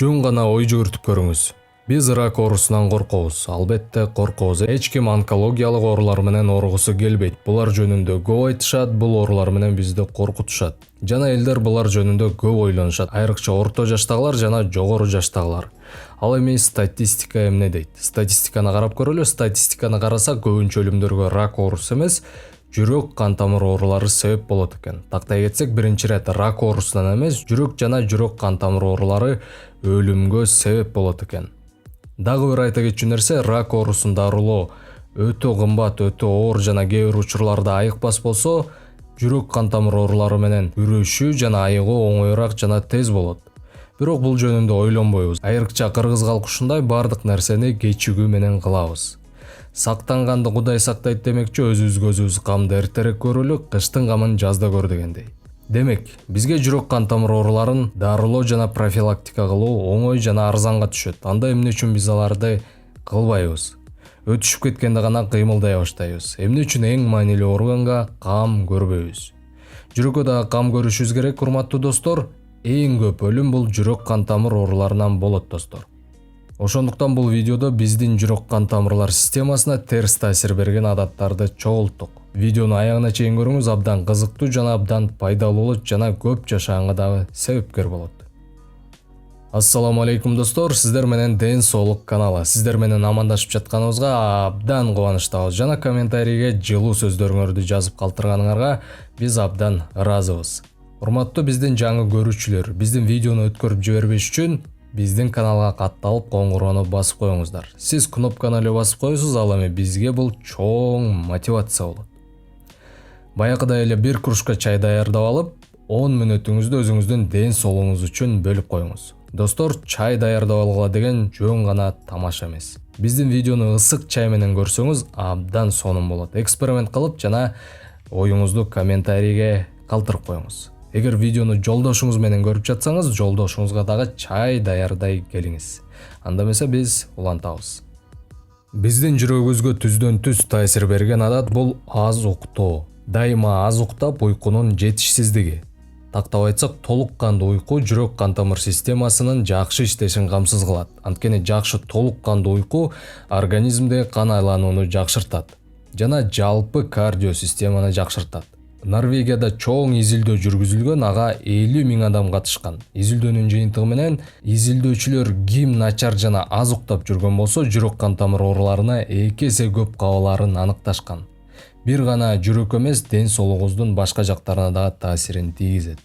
Жөн гана ой жүгүртүп көрүңүз. Биз рак оорусунан коркобуз. Албетте коркобуз. Эч ким онкологиялык оорулар менен ооругусу келбейт. Булар жөнүндө көп айтышат, бул оорулар менен бизди коркутушат. Жана элдер булар жөнүндө көп ойлонушат. Айрыкча орто жаштагылар жана жогору жаштагылар. Ал эми статистика эмне дейт? Статистиканы карап көрөлү. Статистиканы карасак, көбүнчө өлүмдөргө рак оорусу эмес, жүрөк кан тамыр оорулары себеп болот экен. Тактай кетсек, биринчи ирет рак оорусунан эмес, жүрөк жана жүрөк кан тамыр оорулары өлүмгө себеп болот экен. Дагы бир айта кетчү нерсе, рак оорусун дарылоо өтө кымбат, өтө оор жана кээ бир учурларда айыкпас болсо, жүрөк кан тамыр оорулары менен күрөшүү жана айыгуу оңоюраак жана тез болот. Бирок бул жөнүндө ойлонбойбуз. Айрыкча кыргыз калкы ушундай, бардык нерсени кечигүү менен кылабыз. Сактанганды Кудай сактайт демекчи, өзүбүзгө өзүбүз камды эртерээк көрөлү, кыштын камын жазда көр дегендей. Демек, бизге жүрөк кан тамыр ооруларын дарылоо жана профилактика кылуу оңой жана арзанга түшөт. Анда эмне үчүн биз аларды кылбайбыз? Өтүшүп кеткенде гана кыймылдай баштайбыз. Эмне үчүн эң маанилүү органга кам көрбөйбүз? Жүрөккө да кам көрүшүбүз керек, урматтуу достор. Эң көп өлүм бул жүрөк кан тамыр ооруларынан болот, достор. Ошондуктан бул видеодо биздин жүрөк кан тамырлар системасына терс таасир берген адаттарды чогулттук. Видеону аягына чейин көрүңүз, абдан кызыктуу жана абдан пайдалуу болот жана көп жашаганга дагы себепкер болот. Ассаламу алейкум достор, сиздер менен Ден Соолук каналы. Сиздер менен амандашып жатканыбызга абдан кубанычтабыз жана комментарийге жылуу сөздөрүңөрдү жазып калтырганыңарга биз абдан ыраазыбыз. Урматтуу биздин жаңы көрүүчүлөр, биздин видеону өткөрүп жибербеш үчүн биздин каналга катталып коңгуроону басып коюңуздар. Сиз кнопканы эле басып коесуз, ал эми бизге бул чоң мотивация болот. Баягыдай эле бир кружка чай даярдап алып, 10 мүнөтүңүздү өзүңүздүн ден соолугуңуз үчүн бөлүп коюңуз. Достор, чай даярдап алгыла деген жөн гана тамаша эмес. Биздин видеону ысык чай менен көрсөңүз абдан сонун болот. Эксперимент кылып жана оюңузду комментарийге калтырып коюңуз. Эгер видеону жолдошуңуз менен көрүп жатсаңыз, жолдошуңузга дагы чай даярдай келиңиз. Анда эмесе биз улантабыз. Биздин жүрөгүбүзгө түздөн түз таасир берген адат бул аз уктоо. Дайыма аз уктап, уйкунун жетишсиздиги. Тактап айтсак, толук кандуу уйку жүрөк кан тамыр системасынын жакшы иштешин камсыз кылат. Анткени жакшы толук кандуу уйку организмде кан айланууну жакшыртат жана жалпы кардио системаны жакшыртат. Норвегияда чоң изилдөө жүргүзүлгөн, ага 50 000 адам катышкан. Изилдөөнүн жыйынтыгы менен изилдөөчүлөр ким начар жана аз уктап жүргөн болсо, жүрөк кан тамыр ооруларына 2 эсе көп кабыларын аныкташкан. Бир гана жүрөк эмес, ден соолугуңуздун башка жактарына дагы таасирин тийгизет.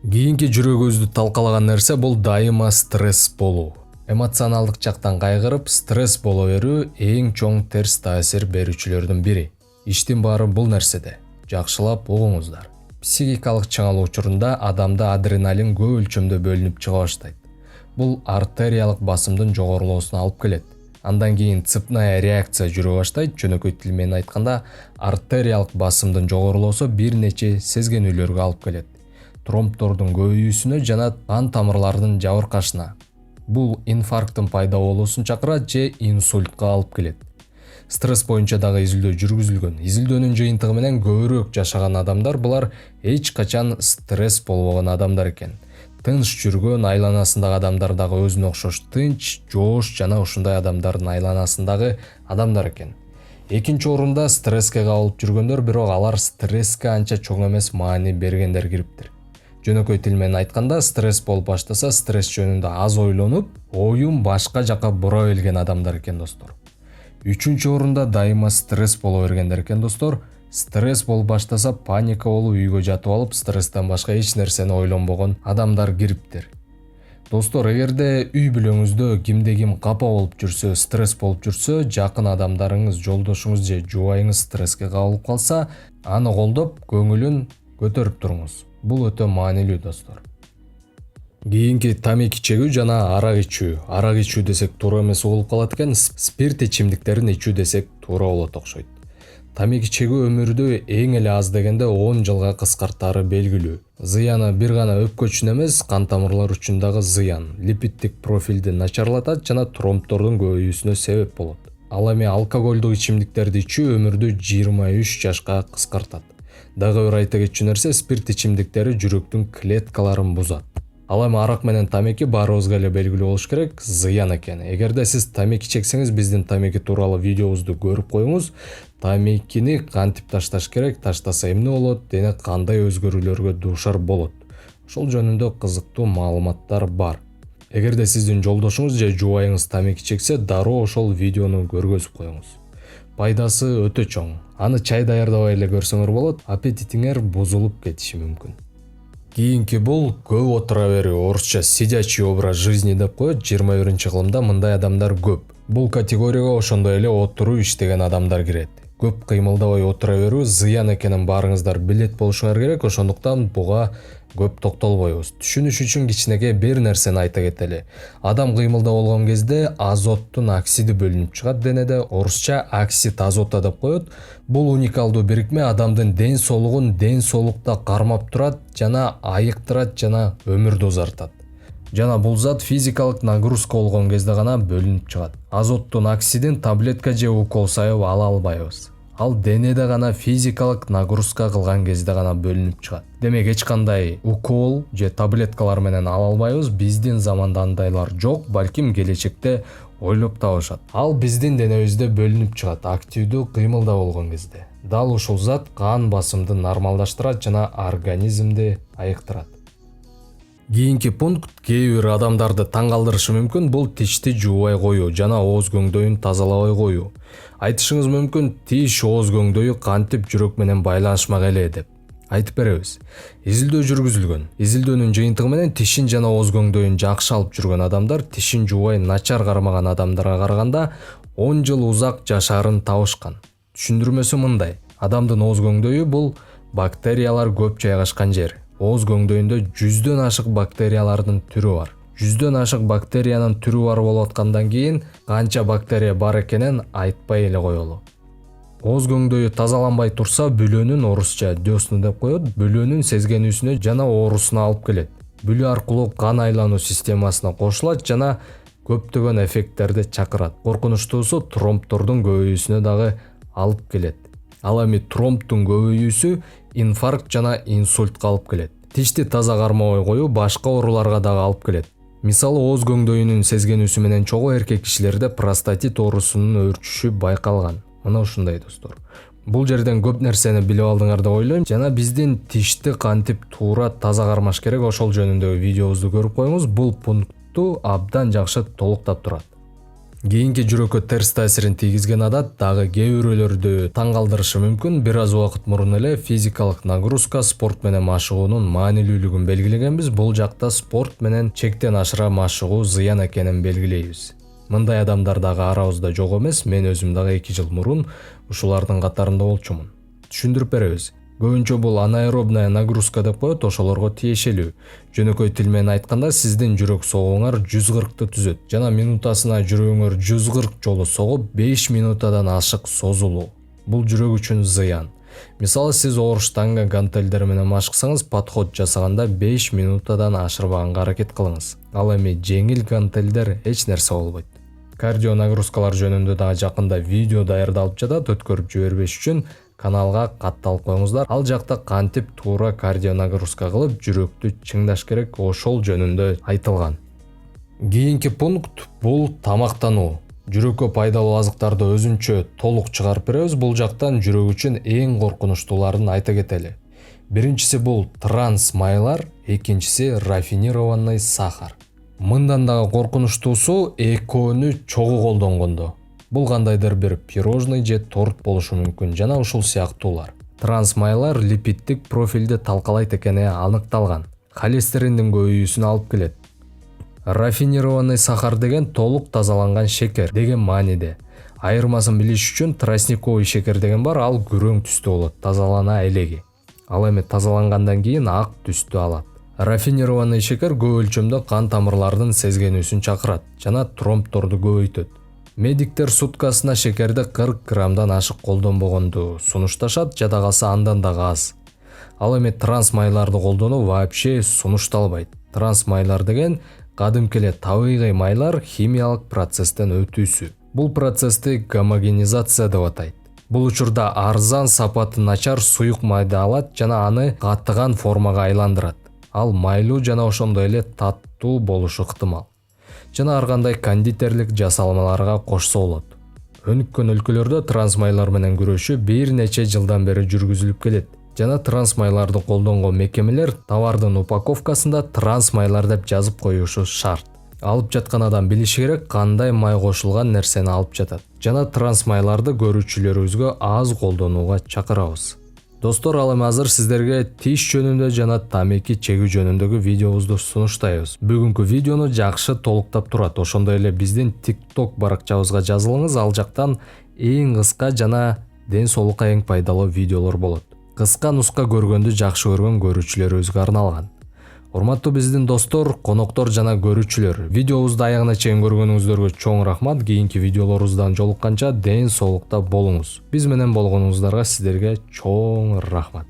Кийинки жүрөгүбүздү талкалаган нерсе бул дайыма стресс болуу. Эмоционалдык жактан кайгырып, стресс боло берүү эң чоң терс таасир берүүчүлөрдүн бири. Иштин баары бул нерседе. Жакшылап угуңуздар. Психикалык чыңалуу учурунда адамда адреналин көп өлчөмдө бөлүнүп чыга баштайт. Бул артериялык басымдын жогорулоосуна алып келет. Андан кийин цепная реакция жүрө баштайт. Жөнөкөй тил менен айтканда, артериялык басымдын жогорулоосу бир нече сезгенүүлөргө алып келет. Тромбтордун көбөйүүсүнө жана кан тамырларынын жабыркашына. Бул инфаркттын пайда болуусун чакырат же инсультка алып келет. Стресс боюнча дагы изилдөө жүргүзүлгөн. Изилдөөнүн жыйынтыгы менен көбүрөөк жашаган адамдар булар эч качан стресс болбогон адамдар экен. Тынч жүргөн, айланасындагы адамдар дагы өзүнө окшош тынч, жоош жана ушундай адамдардын айланасындагы адамдар экен. Экинчи орунда стресске кабылып жүргөндөр, бирок алар стресске анча чоң эмес маани бергендер кириптир. Жөнөкөй тил менен айтканда, стресс болуп баштаса, стресс жөнүндө аз ойлонуп, оюн башка жака бура келген адамдар экен, достор. Үчүнчү орунда дайыма стресс боло бергендер экен, достор. Стресс болуп баштаса, паника болуп, үйгө жатып алып, стресстен башка эч нерсени ойлонбогон адамдар кириптир. Достор, эгерде үй бүлөңүздө кимде ким капа болуп жүрсө, стресс болуп жүрсө, жакын адамдарыңыз, жолдошуңуз же жубайыңыз стресске кабылып калса, аны колдоп, көңүлүн көтөрүп туруңуз. Бул өтө маанилүү, достор. Кийинки тамеки чегүү жана арак ичүү. Арак ичүү десек туура эмес болуп калат экен, спирт ичимдиктерин ичүү десек туура болот окшойт. Тамеки чегүү өмүрдү эң эле аз дегенде 10 жылга кыскартаары белгилүү. Зыяны бир гана өпкө үчүн эмес, кан тамырлар үчүн дагы зыян. Липиддик профилди начарлатат жана тромбтордун көбөйүүсүнө себеп болот. Ал эми алкоголдук ичимдиктерди ичүү өмүрдү 23 жашка кыскартат. Дагы бир айта кетчү нерсе, спирт ичимдиктери жүрөктүн клеткаларын бузат. Ал эми арак менен тамеки баарыбызга эле белгилүү болуш керек зыян экени. Эгерде сиз тамеки чексеңиз, биздин тамеки тууралуу видеобузду көрүп коюңуз. Тамекини кантип ташташ керек, таштаса эмне болот, дене кандай өзгөрүүлөргө дуушар болот. Ошол жөнүндө кызыктуу маалыматтар бар. Эгерде сиздин жолдошуңуз же жубайыңыз тамеки чексе, дароо ошол видеону көргөзүп коюңуз. Пайдасы өтө чоң. Аны чай даярдабай эле көрсөңөр болот, аппетитиңер бузулуп кетиши мүмкүн. Кийинки бул көп отура берүү, орусча сидячий образ жизни деп коет. 21-кылымда мындай адамдар көп. Бул категорияга ошондой эле отуруу иштеген адамдар кирет. Көп кыймылдабай отура берүү зыян экенин баарыңыздар билет болушуңар керек, ошондуктан буга көп токтолбойбуз. Түшүнүш үчүн кичинекей бир нерсени айта кетели. Адам кыймылда болгон кезде азоттун оксиди бөлүнүп чыгат денеде, орусча оксид азота деп коет. Бул уникалдуу бирикме адамдын ден соолукта кармап турат жана айыктырат жана өмүрдү узартат. Жана бул зат физикалык нагрузка болгон кезде гана бөлүнүп чыгат. Азоттун оксидин таблетка же укол сайып ала албайбыз. Ал денеде гана физикалык нагрузка кылган кезде гана бөлүнүп чыгат. Демек эч кандай укол же таблеткалар менен ала албайбыз. Биздин заманда андайлар жок, балким келечекте ойлоп табышат. Ал биздин денебизде бөлүнүп чыгат активдүү кыймылда болгон кезде. Дал ушул зат кан басымды нормалдаштырат жана организмди айыктырат. Кийинки пункт кээ бир адамдарды таң калтырышы мүмкүн, бул тишти жуубай коюу жана ооз көңдөйүн тазалабай коюу. Айтышыңыз мүмкүн, тиш ооз көңдөйү кантип жүрөк менен байланышмак эле деп. Айтып беребиз. Изилдөө жүргүзүлгөн. Изилдөөнүн жыйынтыгы менен тишин жана ооз көңдөйүн жакшы алып жүргөн адамдар тишин жуубай начар кармаган адамдарга караганда 10 жыл узак жашаарын табышкан. Түшүндүрмөсү мындай: адамдын ооз көңдөйү бул бактериялар көп жайгашкан жер. Ооз көңдөйүндө 100дөн ашык бактериялардын түрү бар. 100дөн ашык бактериянын түрү бар болуп аткандан кийин канча бактерия бар экенин айтпай эле коелу. Ооз көңдөйү тазаланбай турса, бүлөнүн, орусча дёсну деп коет, бүлөнүн сезгенүүсүнө жана оорусуна алып келет. Бүлө аркылуу кан айлануу системасына кошулат жана көптөгөн эффекттерди чакырат. Коркунучтуусу тромбтордун көбөйүүсүнө дагы алып келет. Ал эми тромбтун көбөйүүсү инфаркт жана инсультка алып келет. Тишти таза кармабай коюу башка ооруларга дагы алып келет. Мисалы, ооз көңдөйүнүн сезгенүүсү менен чогуу эркек кишилерде простатит оорусунун өөрчүшү байкалган. Мына ушундай достор. Бул жерден көп нерсени билип алдыңар деп ойлойм жана биздин тишти кантип туура таза кармаш керек ошол жөнүндөгү видеобузду көрүп коюңуз. Бул пунктту абдан жакшы толуктап турат. Кийинки жүрөккө терс таасирин тийгизген адат дагы кээ бирөөлөрдү таң калтырышы мүмкүн. Бир аз убакыт мурун эле физикалык нагрузка, спорт менен машыгуунун маанилүүлүгүн белгилегенбиз. Бул жакта спорт менен чектен ашыра машыгуу зыян экенин белгилейбиз. Мындай адамдар дагы арабызда жок эмес. Мен өзүм дагы 2 жыл мурун ушулардын катарында болчумун. Түшүндүрүп беребиз. Көбүнчө бул анаэробная нагрузка деп коет, ошолорго тиешелүү. Жөнөкөй тил менен айтканда, сиздин жүрөк согууңар 140ты түзөт жана минутасына жүрөгүңөр 140 жолу согуп 5 минутадан ашык созулуу. Бул жүрөк үчүн зыян. Мисалы, сиз оор штанга гантелдер менен машыксаңыз, подход жасаганда 5 минутадан ашырбаганга аракет кылыңыз. Ал эми жеңил гантелдер эч нерсе болбойт. Кардио нагрузкалар жөнүндө дагы жакында видео даярдалып жатат, өткөрүп жибербеш үчүн каналга катталып коюңуздар. Ал жакта кантип туура кардио нагрузка кылып жүрөктү чыңдаш керек, ошол жөнүндө айтылган. Кийинки пункт бул тамактануу. Жүрөккө пайдалуу азыктарды өзүнчө толук чыгарып беребиз. Бул жактан жүрөк үчүн эң коркунучтууларын айта кетели. Биринчиси бул транс майлар, экинчиси рафинированный сахар. Мындан дагы коркунучтуусу экөөнү чогуу колдонгондо. Бул кандайдыр бир пирожный же торт болушу мүмкүн жана ушул сыяктуулар. Транс майлар липиддик профилди талкалайт экени аныкталган. Холестериндин көбөйүүсүнө алып келет. Рафинированный сахар деген толук тазаланган шекер деген мааниде. Айырмасын билиш үчүн тростниковый шекер деген бар, ал күрөң түстүү болот, тазалана элеги. Ал эми тазалангандан кийин ак түстү алат. Рафинированный шекер көп өлчөмдө кан тамырлардын сезгенүүсүн чакырат жана тромбторду көбөйтөт. Медиктер суткасына шекерди 40 граммдан ашык колдонбогонду сунушташат, жада калса андан дагы аз. Ал эми транс майларды колдонуу вообще сунушталбайт. Транс майлар деген кадимки эле табигый майлар химиялык процесстен өтүүсү. Бул процессти гомогенизация деп атайт. Бул учурда арзан, сапаты начар суюк майды алат жана аны катыган формага айландырат. Ал майлуу жана ошондой эле таттуу болушу ыктымал. Жана ар кандай кондитерлик жасалмаларга кошсо болот. Өнүккөн өлкөлөрдө трансмайлар менен күрөшүү бир нече жылдан бери жүргүзүлүп келет. Жана трансмайларды колдонгон мекемелер товардын упаковкасында трансмайлар деп жазып коюшу шарт. Алып жаткан адам билиши керек кандай май кошулган нерсени алып жатат. Жана трансмайларды көрүүчүлөрүбүзгө аз колдонууга чакырабыз. Достор, ал эми азыр сиздерге тиш жөнүндө жана тамеки чегүү жөнүндөгү видеобузду сунуштайбыз. Бүгүнкү видеону жакшы толуктап турат. Ошондой эле биздин TikTok баракчабызга жазылыңыз, ал жактан эң кыска жана ден соолукка эң пайдалуу видеолор болот. Кыска нуска көргөндү жакшы көргөн көрүүчүлөрүбүзгө арналган. Урматтуу биздин достор, коноктор жана көрүүчүлөр, видеобузду аягына чейин көргөнүңүздөргө чоң рахмат. Кийинки видеолорубуздан жолукканча ден соолукта болуңуз. Биз менен болгонуңуздарга сиздерге чоң рахмат.